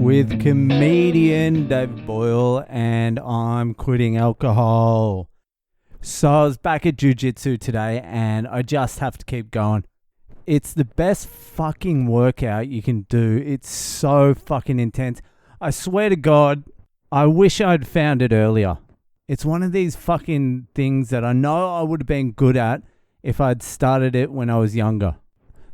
with comedian David Boyle, and I'm quitting alcohol. So I was back at Jiu Jitsu today and I just have to keep going. It's the best fucking workout you can do. It's so fucking intense. I swear to God, I wish I'd found it earlier. It's one of these fucking things that I know I would have been good at if I'd started it when I was younger.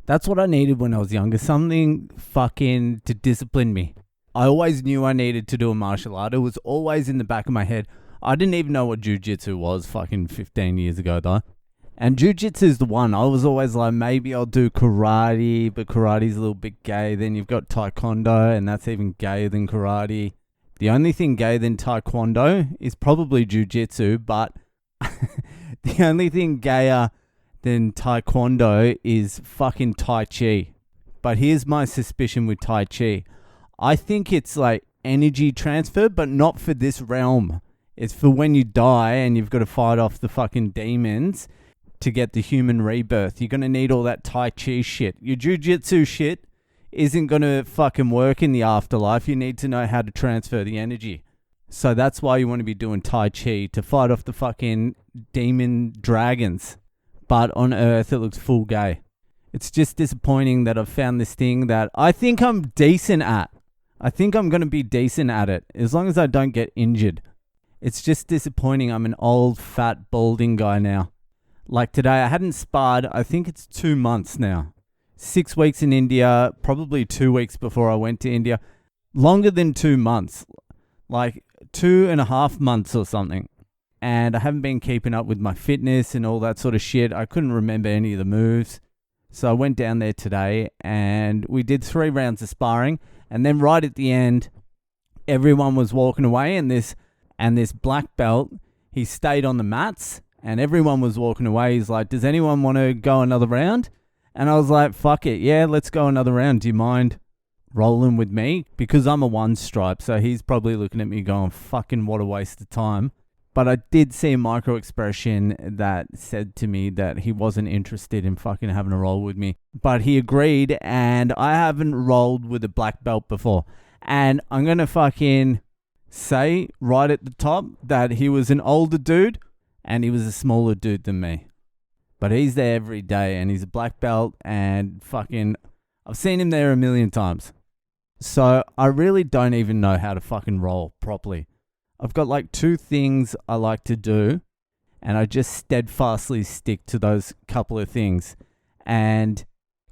That's what I needed when I was younger. Something fucking to discipline me. I always knew I needed to do a martial art. It was always in the back of my head. I didn't even know what Jiu Jitsu was fucking 15 years ago though. And Jiu Jitsu is the one. I was always like, maybe I'll do karate, but karate's a little bit gay. Then you've got taekwondo, and that's even gayer than karate. The only thing gay than taekwondo is probably Jiu Jitsu, but the only thing gayer than taekwondo is fucking Tai Chi. But here's my suspicion with Tai Chi. I think it's like energy transfer, but not for this realm. It's for when you die and you've got to fight off the fucking demons to get the human rebirth. You're going to need all that Tai Chi shit. Your Jiu-Jitsu shit isn't going to fucking work in the afterlife. You need to know how to transfer the energy. So that's why you want to be doing Tai Chi, to fight off the fucking demon dragons. But on Earth, it looks full gay. It's just disappointing that I've found this thing that I think I'm decent at. I think I'm going to be decent at it, as long as I don't get injured. It's just disappointing. I'm an old, fat, balding guy now. Like today, I hadn't sparred, I think it's 2 months now. 6 weeks in India, probably 2 weeks before I went to India. Longer than 2 months. Like 2.5 months or something. And I haven't been keeping up with my fitness and all that sort of shit. I couldn't remember any of the moves. So I went down there today and we did 3 rounds of sparring. And then right at the end, everyone was walking away, and this black belt, he stayed on the mats and everyone was walking away. He's like, does anyone want to go another round? And I was like, fuck it. Yeah, let's go another round. Do you mind rolling with me? Because I'm a 1 stripe. So he's probably looking at me going, fucking what a waste of time. But I did see a micro expression that said to me that he wasn't interested in fucking having a roll with me. But he agreed, and I haven't rolled with a black belt before. And I'm going to fucking say right at the top that he was an older dude and he was a smaller dude than me. But he's there every day and he's a black belt, and fucking I've seen him there a million times. So I really don't even know how to fucking roll properly. I've got like 2 things I like to do, and I just steadfastly stick to those couple of things. And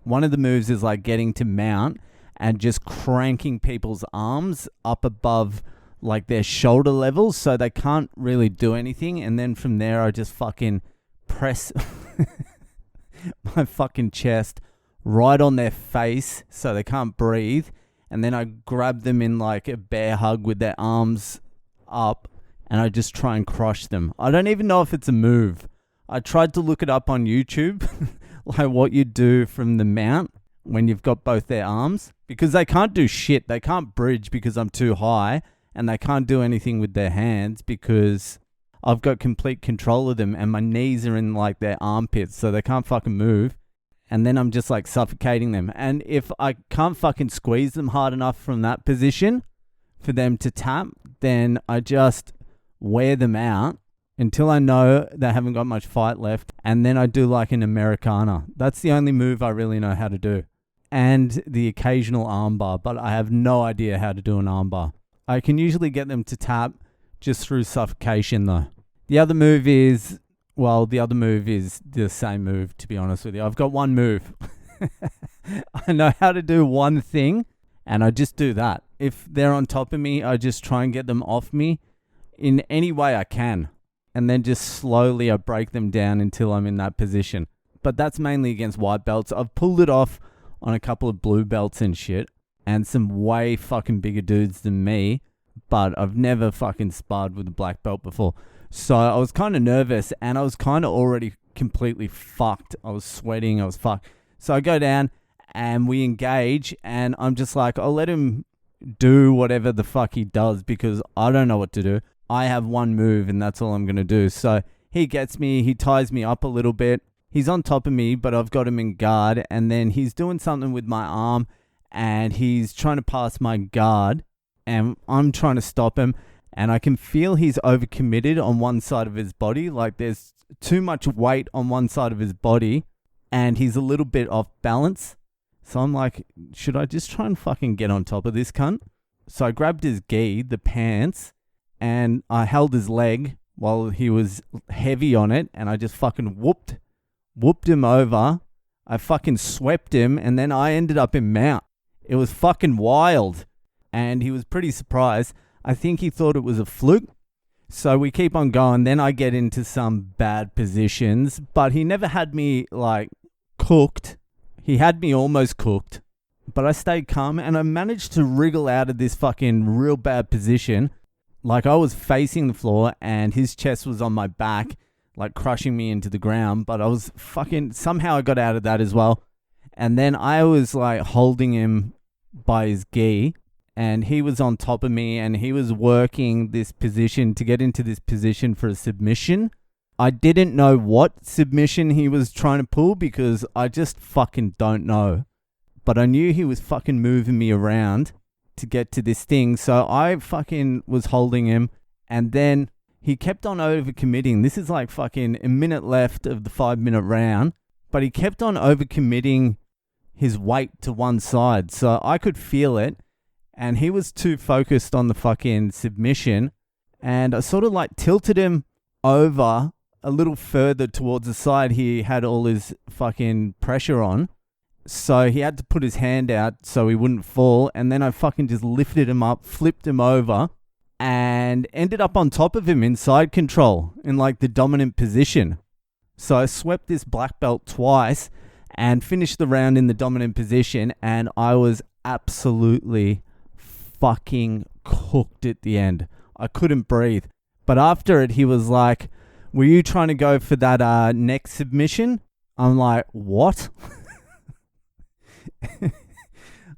one of the moves is like getting to mount and just cranking people's arms up above like their shoulder levels so they can't really do anything. And then from there, I just fucking press my fucking chest right on their face so they can't breathe. And then I grab them in like a bear hug with their arms up, and I just try and crush them. I don't even know if it's a move. I tried to look it up on YouTube, like what you do from the mount when you've got both their arms, because they can't do shit. They can't bridge because I'm too high, and they can't do anything with their hands because I've got complete control of them, and my knees are in like their armpits, so they can't fucking move. And then I'm just like suffocating them. And if I can't fucking squeeze them hard enough from that position for them to tap, then I just wear them out until I know they haven't got much fight left. And then I do like an Americana. That's the only move I really know how to do. And the occasional armbar, but I have no idea how to do an armbar. I can usually get them to tap just through suffocation though. The other move is the same move, to be honest with you. I've got 1 move. I know how to do 1 thing, and I just do that. If they're on top of me, I just try and get them off me in any way I can. And then just slowly I break them down until I'm in that position. But that's mainly against white belts. I've pulled it off on a couple of blue belts and shit, and some way fucking bigger dudes than me. But I've never fucking sparred with a black belt before. So I was kind of nervous, and I was kind of already completely fucked. I was sweating. I was fucked. So I go down and we engage, and I'm just like, I'll let him do whatever the fuck he does because I don't know what to do. I have 1 move and that's all I'm going to do. So he gets me, he ties me up a little bit. He's on top of me, but I've got him in guard, and then he's doing something with my arm and he's trying to pass my guard, and I'm trying to stop him, and I can feel he's overcommitted on one side of his body. Like there's too much weight on one side of his body, and he's a little bit off balance. So I'm like, should I just try and fucking get on top of this cunt? So I grabbed his gi, the pants, and I held his leg while he was heavy on it, and I just fucking whooped him over. I fucking swept him, and then I ended up in mount. It was fucking wild, and he was pretty surprised. I think he thought it was a fluke. So we keep on going. Then I get into some bad positions, but he never had me like cooked. He had me almost cooked, but I stayed calm, and I managed to wriggle out of this fucking real bad position. Like I was facing the floor, and his chest was on my back, like crushing me into the ground, but I was somehow I got out of that as well. And then I was like holding him by his gi, and he was on top of me, and he was working this position to get into this position for a submission. I didn't know what submission he was trying to pull because I just fucking don't know. But I knew he was fucking moving me around to get to this thing. So I fucking was holding him, and then he kept on overcommitting. This is like fucking a minute left of the 5-minute round, but he kept on overcommitting his weight to one side. So I could feel it, and he was too focused on the fucking submission, and I sort of like tilted him over a little further towards the side he had all his fucking pressure on. So he had to put his hand out so he wouldn't fall, and then I fucking just lifted him up, flipped him over, and ended up on top of him in side control in like the dominant position. So I swept this black belt twice and finished the round in the dominant position, and I was absolutely fucking cooked at the end. I couldn't breathe. But after it, he was like, "Were you trying to go for that neck submission?" I'm like, "What?"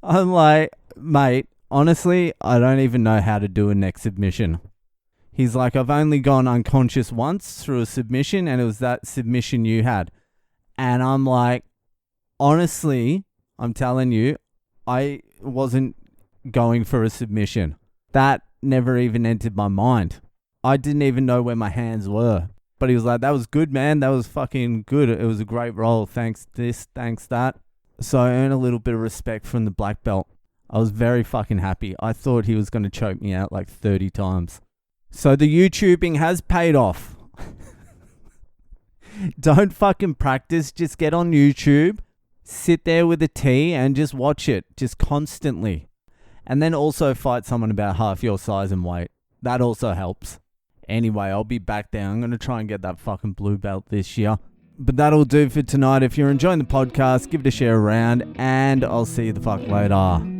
I'm like, "Mate, honestly, I don't even know how to do a neck submission." He's like, "I've only gone unconscious once through a submission, and it was that submission you had." And I'm like, honestly, I'm telling you, I wasn't going for a submission. That never even entered my mind. I didn't even know where my hands were. But he was like, "That was good, man. That was fucking good. It was a great roll. Thanks this, thanks that." So I earned a little bit of respect from the black belt. I was very fucking happy. I thought he was going to choke me out like 30 times. So the YouTubing has paid off. Don't fucking practice. Just get on YouTube, sit there with a tea, and just watch it. Just constantly. And then also fight someone about half your size and weight. That also helps. Anyway, I'll be back there. I'm going to try and get that fucking blue belt this year. But that'll do for tonight. If you're enjoying the podcast, give it a share around, and I'll see you the fuck later.